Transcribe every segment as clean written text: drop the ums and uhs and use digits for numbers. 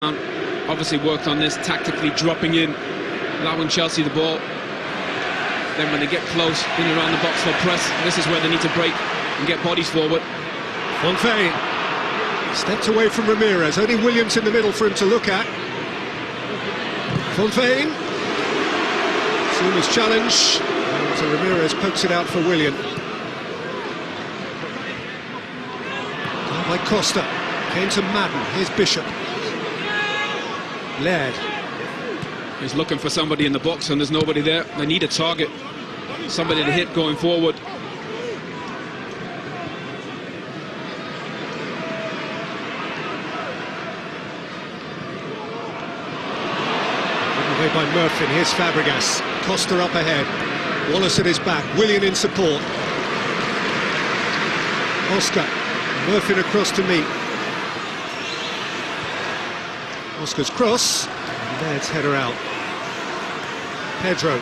Obviously worked on this tactically, dropping in, allowing Chelsea the ball. Then when they get close, in and around the box for press, this is where they need to break and get bodies forward. Fontaine stepped away from Ramirez, only Williams in the middle for him to look at. Fontaine, soon his challenge, so Ramirez pokes it out for William. Down by Costa, came to Madden, here's Bishop. Laird. He's looking for somebody in the box and there's nobody there. They need a target, somebody to hit going forward. Away by Murphy, here's Fabregas. Costa up ahead. Wallace at his back, Willian in support. Oscar, Murphy across to meet. Oscar's cross, and Laird's header out. Pedro.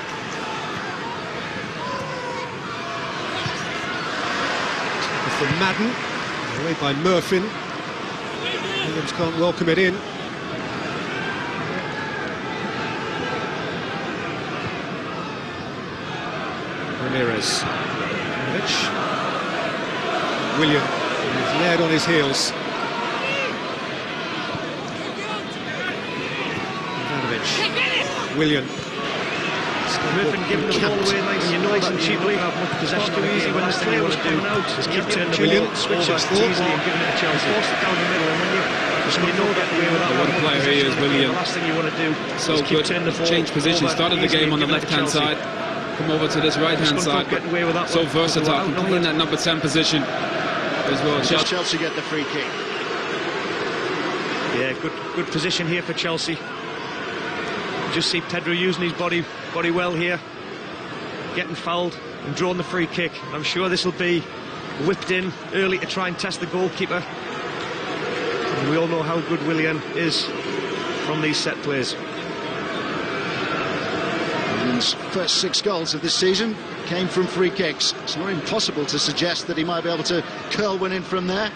From Madden, away by Murphy. Williams can't welcome it in. Ramirez. William with Laird on his heels. William. Murphy giving the ball away nice and cheaply. Have much possession too easy when this thing you want to do is keep turning the ball, switch it easily and giving it to Chelsea. Force it down the middle, and when you know that away with that one player here is William. The last thing you want to do so is keep turning the ball. Change position, started the game on the left-hand side, come over to this right-hand side. So versatile, can play in that number 10 position as well. Chelsea get the free kick. Yeah, good position here for Chelsea. Just see Pedro using his body well here, getting fouled and drawing the free kick. I'm sure this will be whipped in early to try and test the goalkeeper. And we all know how good Willian is from these set plays. Willian's first 6 goals of this season came from free kicks. It's not impossible to suggest that he might be able to curl one in from there.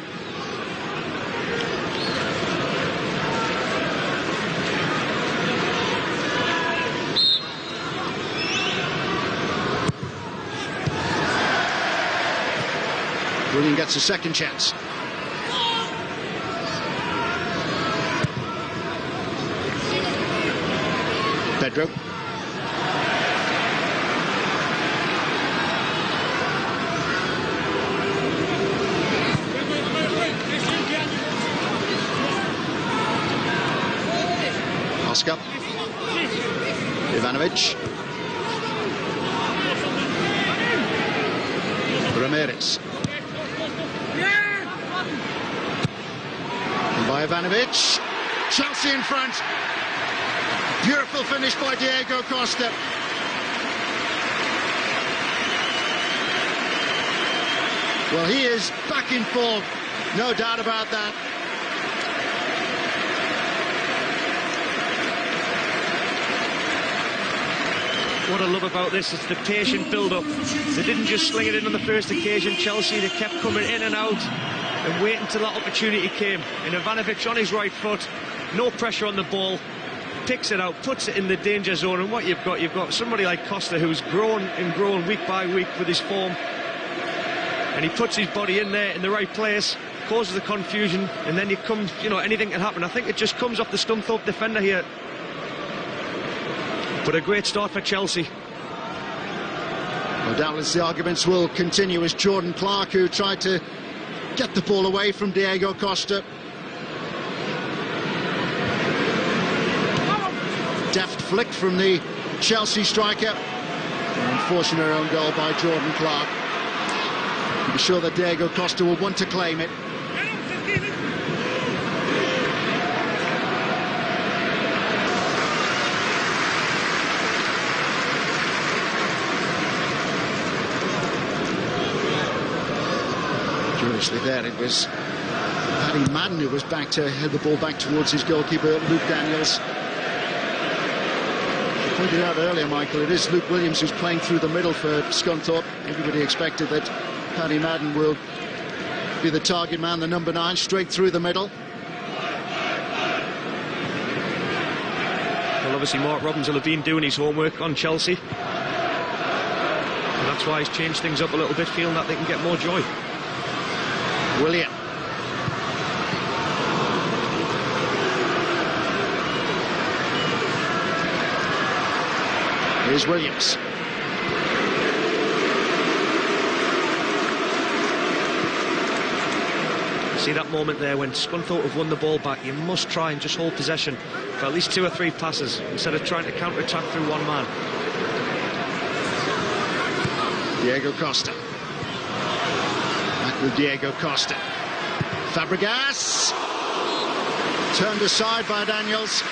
William gets a second chance. Pedro. Oscar. Ivanovic. Ramirez. By Ivanovic, Chelsea in front. Beautiful finish by Diego Costa. Well, he is back in form, no doubt about that. What I love about this is the patient build-up. They didn't just sling it in on the first occasion, Chelsea. They kept coming in and out and wait until that opportunity came. And Ivanovic on his right foot, no pressure on the ball, picks it out, puts it in the danger zone. And what you've got somebody like Costa who's grown and grown week by week with his form. And he puts his body in there in the right place, causes the confusion, and then anything can happen. I think it just comes off the Scunthorpe defender here. But a great start for Chelsea. Well, doubtless the arguments will continue as Jordan Clark, who tried to get the ball away from Diego Costa. Deft flick from the Chelsea striker. An unfortunate own goal by Jordan Clark. I'm sure that Diego Costa will want to claim it. Curiously there, it was Paddy Madden who was back to head the ball back towards his goalkeeper, Luke Daniels. You pointed out earlier, Michael, it is Luke Williams who's playing through the middle for Scunthorpe. Everybody expected that Paddy Madden will be the target man, the number 9, straight through the middle. obviously Mark Robins will have been doing his homework on Chelsea. And that's why he's changed things up a little bit, feeling that they can get more joy. Willian. Here's Williams. See that moment there when Scunthorpe have won the ball back, you must try and just hold possession for at least 2 or 3 passes instead of trying to counter-attack through one man. Diego Costa. Back with Diego Costa. Fabregas. Turned aside by Daniels.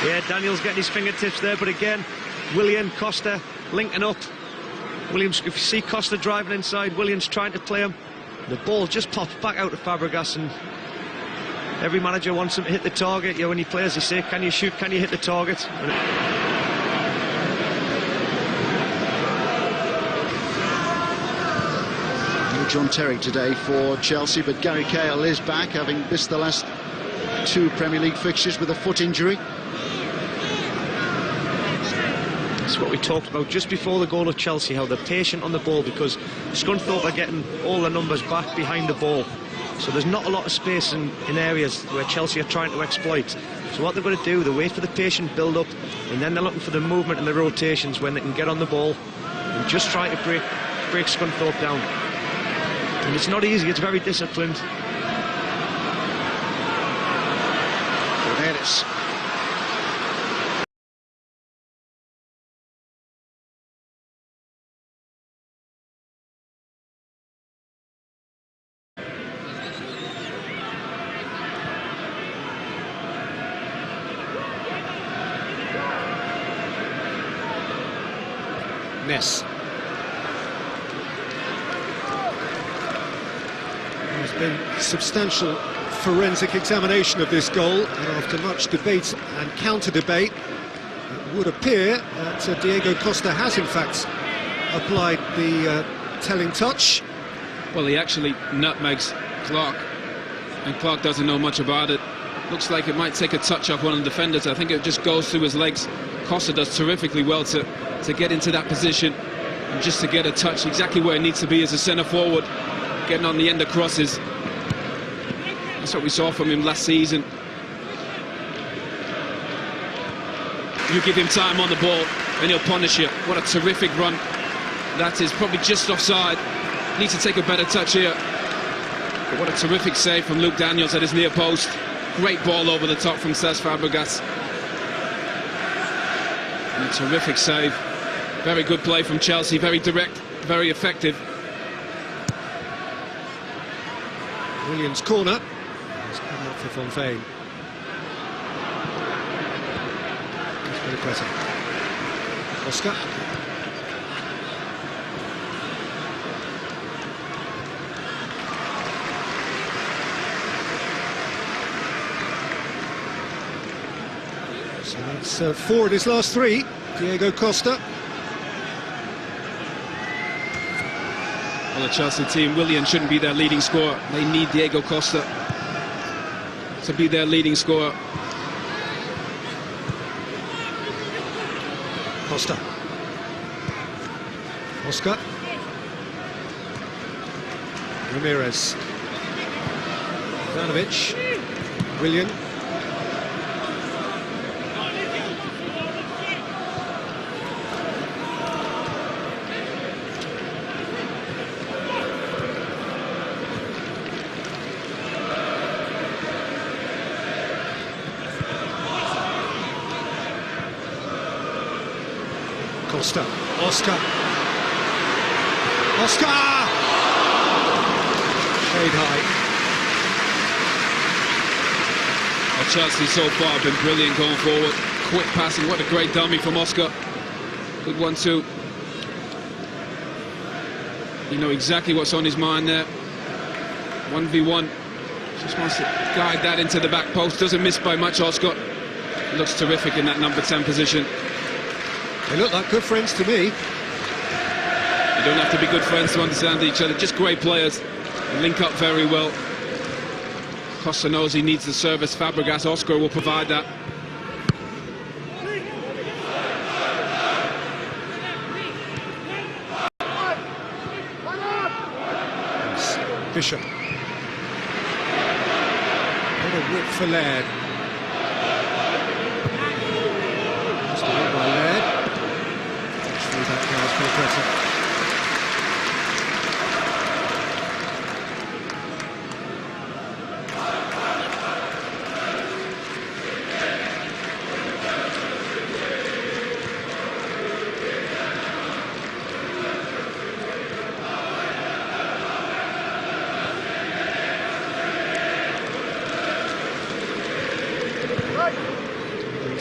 Yeah, Daniels getting his fingertips there, but again, Willian, Costa linking up. Williams, if you see Costa driving inside, Williams trying to play him. The ball just pops back out of Fabregas, and every manager wants him to hit the target. You know, when he plays, they say, can you shoot, can you hit the target? No John Terry today for Chelsea, but Gary Cahill is back, having missed the last 2 Premier League fixtures with a foot injury. That's what we talked about just before the goal of Chelsea, how they're patient on the ball, because Scunthorpe are getting all the numbers back behind the ball. So there's not a lot of space in areas where Chelsea are trying to exploit. So what they've got to do, they wait for the patient build-up, and then they're looking for the movement and the rotations when they can get on the ball and just try to break Scunthorpe down. And it's not easy, it's very disciplined. Fernandes. Ness. There's been substantial forensic examination of this goal, and after much debate and counter-debate, it would appear that Diego Costa has in fact applied the telling touch. Well, he actually nutmegs Clark, and Clark doesn't know much about it. Looks like it might take a touch off one of the defenders. I think it just goes through his legs. Costa does terrifically well to get into that position and just to get a touch exactly where it needs to be as a centre forward, getting on the end of crosses. That's what we saw from him last season. You give him time on the ball and he'll punish you. What a terrific run. That is probably just offside. Needs to take a better touch here. But what a terrific save from Luke Daniels at his near post. Great ball over the top from Cesc Fabregas. And a terrific save. Very good play from Chelsea, very direct, very effective. Williams' corner. It's come out for Fontaine. That's very pressing. Oscar. So that's 4 in his last 3. Diego Costa. Well, the Chelsea team, Willian shouldn't be their leading scorer. They need Diego Costa to be their leading scorer. Costa. Oscar. Ramirez. Ivanovic. Willian. Costa. Oscar. Oscar! Shade high. Well, Chelsea so far have been brilliant going forward. Quick passing, what a great dummy from Oscar. Good one too. You know exactly what's on his mind there. 1v1. Just wants to guide that into the back post. Doesn't miss by much, Oscar. Looks terrific in that number 10 position. They look like good friends to me. You don't have to be good friends to understand each other. Just great players. They link up very well. Costa knows he needs the service. Fabregas, Oscar will provide that. Bishop. What a whip for Laird. Just a hit by Laird. Through that pass for Preston.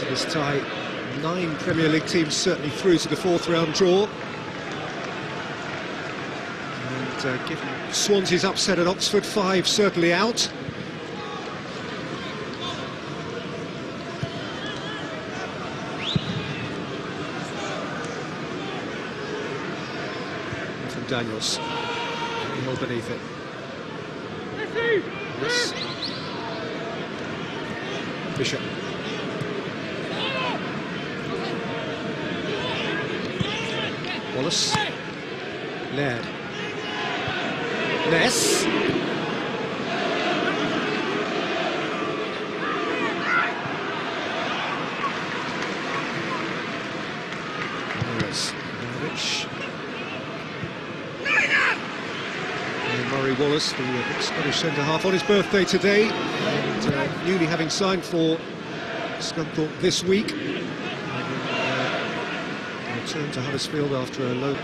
This tie, 9 Premier League teams certainly through to the fourth round draw. And given Swansea's upset at Oxford, 5 certainly out. From Daniels, held beneath it. Yes. Bishop. Wallace, Laird, Ness, Murray Wallace, the Scottish centre-half, on his birthday today, and newly having signed for Scunthorpe this week. Return to Huddersfield after a low.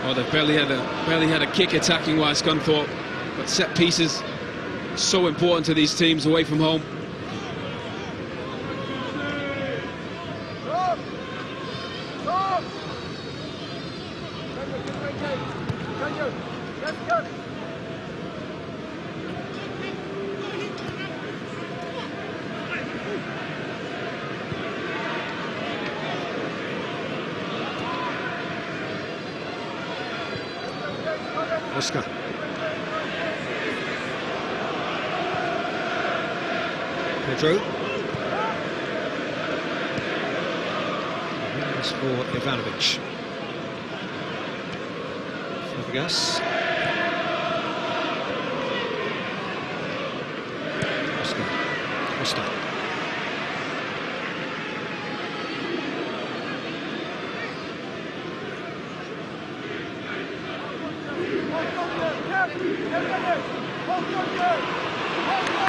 Oh, they've barely had a kick attacking wise, Scunthorpe, but set pieces so important to these teams away from home. Oscar. Pedro. Wins for Ivanovic. Fabregas. Oscar. Costa.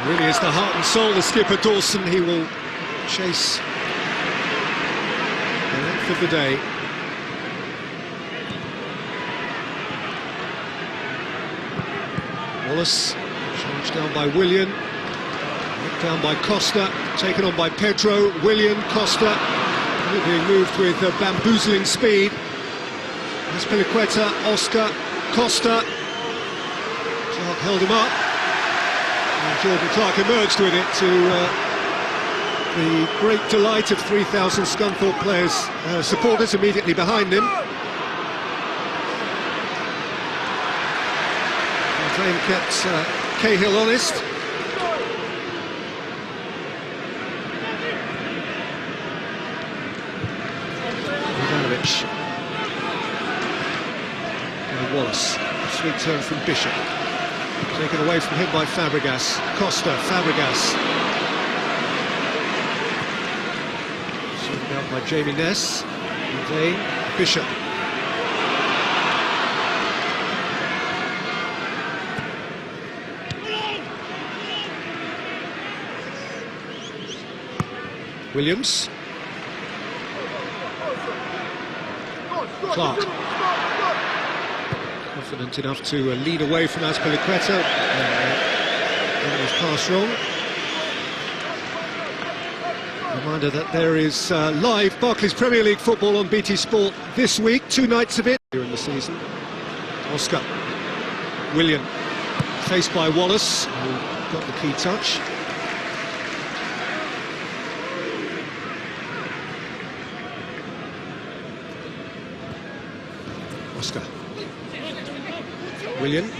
Really is the heart and soul of skipper Dawson. He will chase the length of the day. Wallace, charged down by Willian, knocked down by Costa, taken on by Pedro, Willian, Costa, being moved with bamboozling speed. Azpilicueta, Oscar, Costa, Clark held him up. And Jordan Clark emerged with it to the great delight of 3,000 Scunthorpe players, supporters immediately behind him. Train kept Cahill honest. Ivanovic. And Wallace. Sweet turn from Bishop. Taken away from him by Fabregas. Costa, Fabregas. Sorted out by Jamie Ness. Dane, Bishop. Williams. Clark. Confident enough to lead away from Azpilicueta. That was passed wrong. Reminder that there is live Barclays Premier League football on BT Sport this week, 2 nights of it during the season. Oscar. Willian. Faced by Wallace, who got the key touch. Oscar. Willian.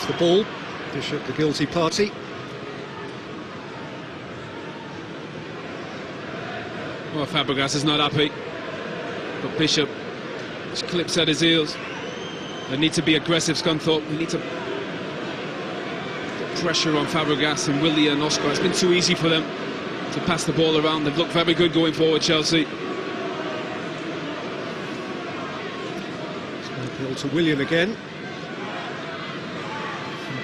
off the ball. Bishop, the guilty party. Well, Fabregas is not happy, but Bishop just clips at his heels. They need to be aggressive, Scunthorpe. We need to put pressure on Fabregas and Willian and Oscar. It's been too easy for them to pass the ball around. They've looked very good going forward, Chelsea. Appeal to Willian again.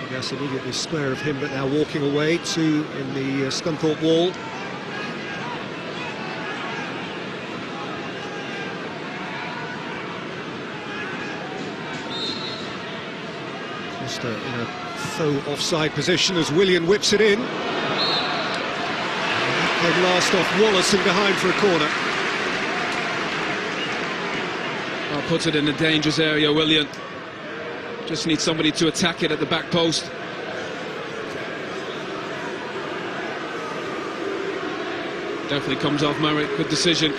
Fabregas immediately square of him, but now walking away to in the Scunthorpe wall. Costa in a faux offside position as Willian whips it in. Then last off Wallison behind for a corner. Oh, puts it in a dangerous area, Willian. Just needs somebody to attack it at the back post. Definitely comes off Murray. Good decision.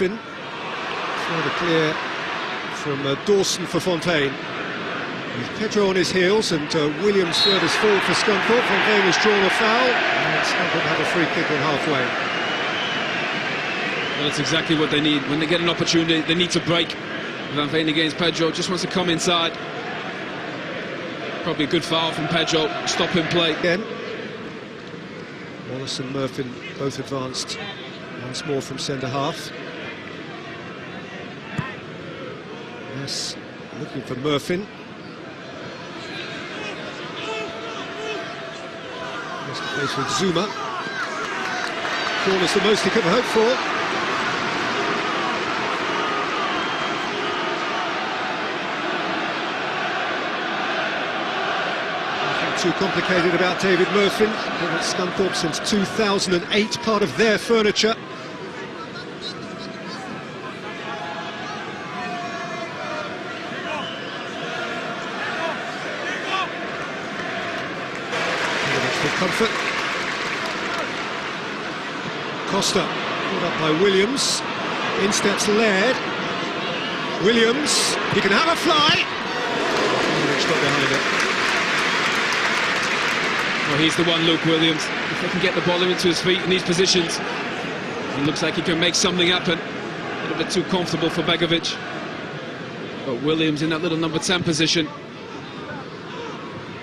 Rather clear from Dawson for Fontaine. With Pedro on his heels and Williams furthest forward for Scunthorpe. Fontaine has drawn a foul and Scunthorpe have a free kick on halfway. Well, that's exactly what they need. When they get an opportunity, they need to break. Van Veen against Pedro, just wants to come inside. Probably a good foul from Pedro, stop in play. Again. Wallace and Murphy both advanced once more from centre-half. Yes, looking for Murphy. Has to face with Zuma. Corner's the most he could have hoped for. Nothing too complicated about David Murphy. Been at Scunthorpe since 2008, part of their furniture. Comfort. Costa caught up by Williams. In steps Laird. Williams, he can have a fly. Got behind it. Well, he's the one, Luke Williams. If they can get the ball into his feet in these positions, he looks like he can make something happen. A little bit too comfortable for Begovic. But Williams in that little number 10 position.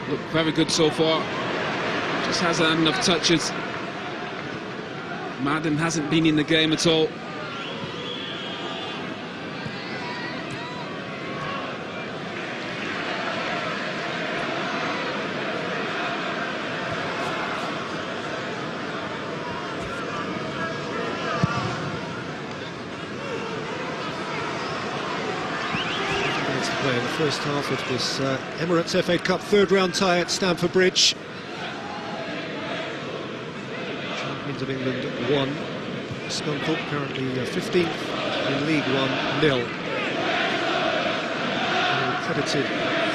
Look very good so far. Just hasn't had enough touches. Madden hasn't been in the game at all. Minutes to play in the first half of this Emirates FA Cup third round tie at Stamford Bridge. Of England 1, Scunthorpe currently 15th in League 1 0. Credited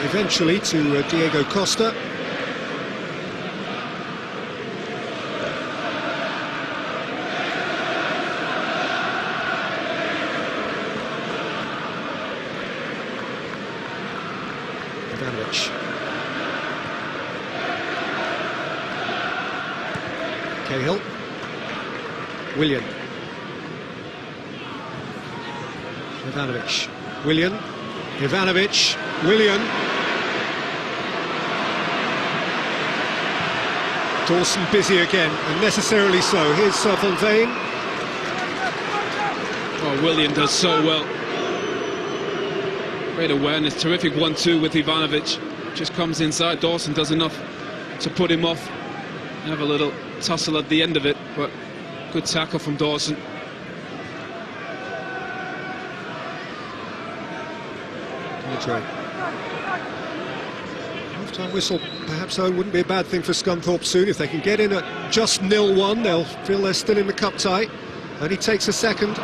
eventually to Diego Costa. Ivanovic. Cahill. Willian. Ivanovic. Willian. Ivanovic. Willian. Dawson busy again, unnecessarily so. Here's Fontaine. Oh, Willian does so well. Great awareness, terrific 1-2 with Ivanovic. Just comes inside, Dawson does enough to put him off. Have a little tussle at the end of it, but good tackle from Dawson. Half-time whistle, perhaps though, wouldn't be a bad thing for Scunthorpe soon. If they can get in at just 0-1, they'll feel they're still in the cup tie. Only takes a second.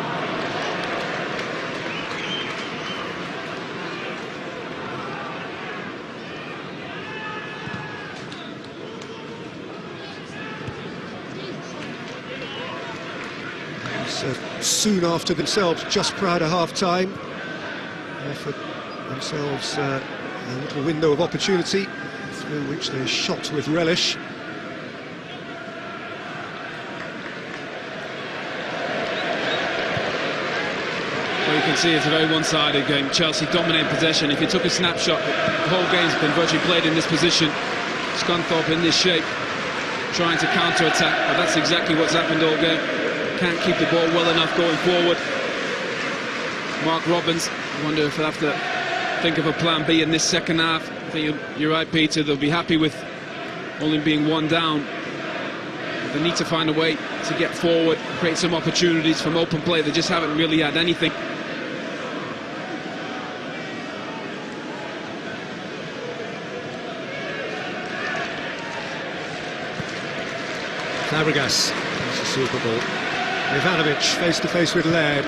Soon after themselves, just prior to half-time, offered themselves a little window of opportunity through which they shot with relish. Well, you can see it's a very one-sided game. Chelsea dominate possession. If you took a snapshot, the whole game's been virtually played in this position. Scunthorpe in this shape, trying to counter-attack, but that's exactly what's happened all game. Can't keep the ball well enough going forward. Mark Robbins, I wonder if they'll have to think of a plan B in this second half. I think you're right, Peter, they'll be happy with only being one down. But they need to find a way to get forward, create some opportunities from open play. They just haven't really had anything. Fabregas, that's a super ball. Ivanovic face to face with Laird.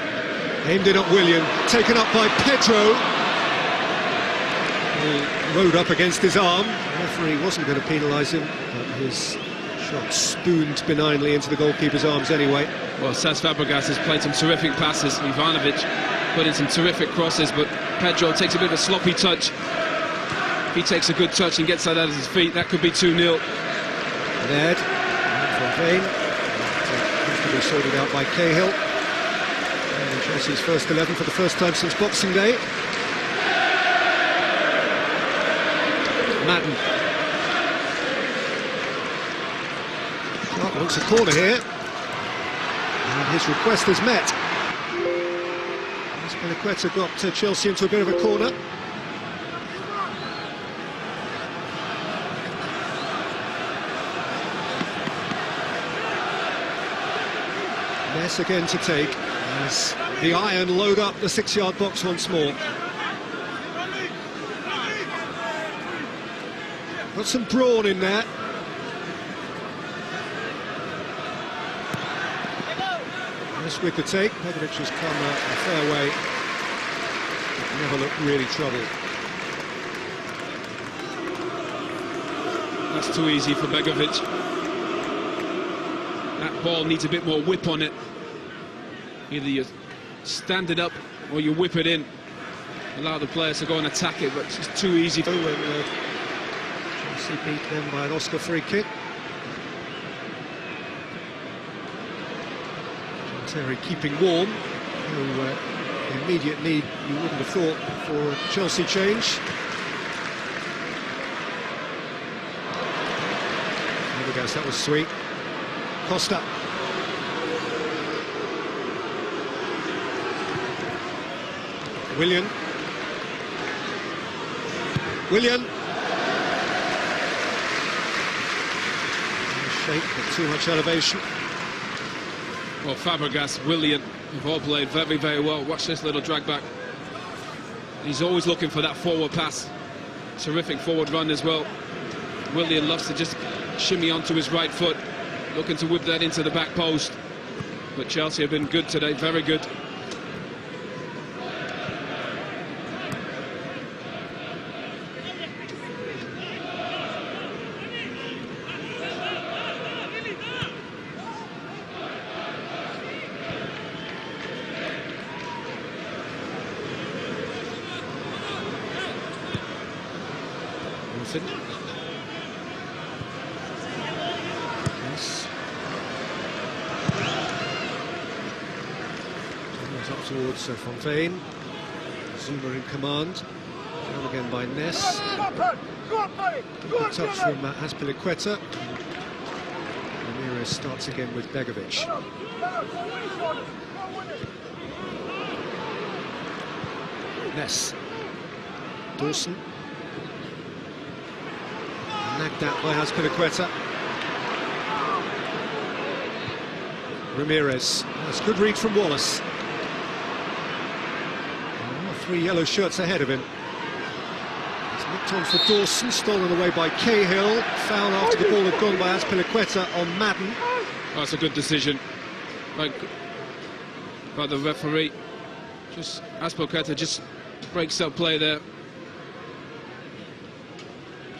Aimed in at Willian, taken up by Pedro. He rode up against his arm. The referee wasn't going to penalise him, but his shot spooned benignly into the goalkeeper's arms anyway. Well, Cesc Fabregas has played some terrific passes. Ivanovic put in some terrific crosses, but Pedro takes a bit of a sloppy touch. If he takes a good touch and gets that out of his feet, that could be 2-0. Laird, Fontaine, comfortably sorted out by Cahill. And Chelsea's first 11 for the first time since Boxing Day. Madden. Clark wants a corner here. And his request is met. Azpilicueta got Chelsea into a bit of a corner. Ness again to take as the Iron load up the 6-yard box once more. Got some brawn in there. Ness with the take. Begovic has come a fair way. Never looked really troubled. That's too easy for Begovic. That ball needs a bit more whip on it. Either you stand it up or you whip it in. Allow the players to go and attack it, but it's just too easy. When Chelsea beat them by an Oscar free kick. Terry keeping warm. No immediate need, you wouldn't have thought, for a Chelsea change. Fabregas, that was sweet. Costa. Willian. Shape, but too much elevation. Well, Fabregas, Willian have all played very, very well. Watch this little drag back. He's always looking for that forward pass. Terrific forward run as well. Willian loves to just shimmy onto his right foot, looking to whip that into the back post. But Chelsea have been good today, very good. Yes. Up towards Fontaine. Zuma in command. Down again by Ness. Good touch from Azpilicueta. Ramirez starts again with Begovic. Ness. Dawson. Nagged out by Azpilicueta. Ramirez. That's a good read from Wallace. 3 yellow shirts ahead of him. It's nicked on for Dawson, stolen away by Cahill. Foul after the ball had gone by Azpilicueta on Madden. Oh, that's a good decision by the referee. Just Azpilicueta just breaks up play there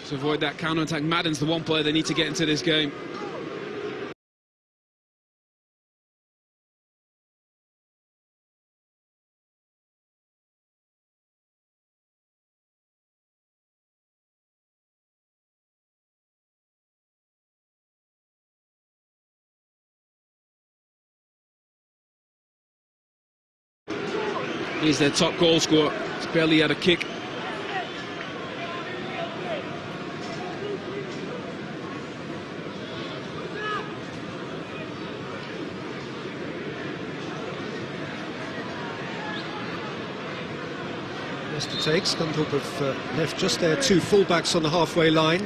to avoid that counter-attack. Madden's the one player they need to get into this game. He's their top goal scorer. He's barely had a kick. To take. Scunthorpe have left just their two fullbacks on the halfway line.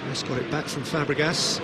Just got it back from Fabregas.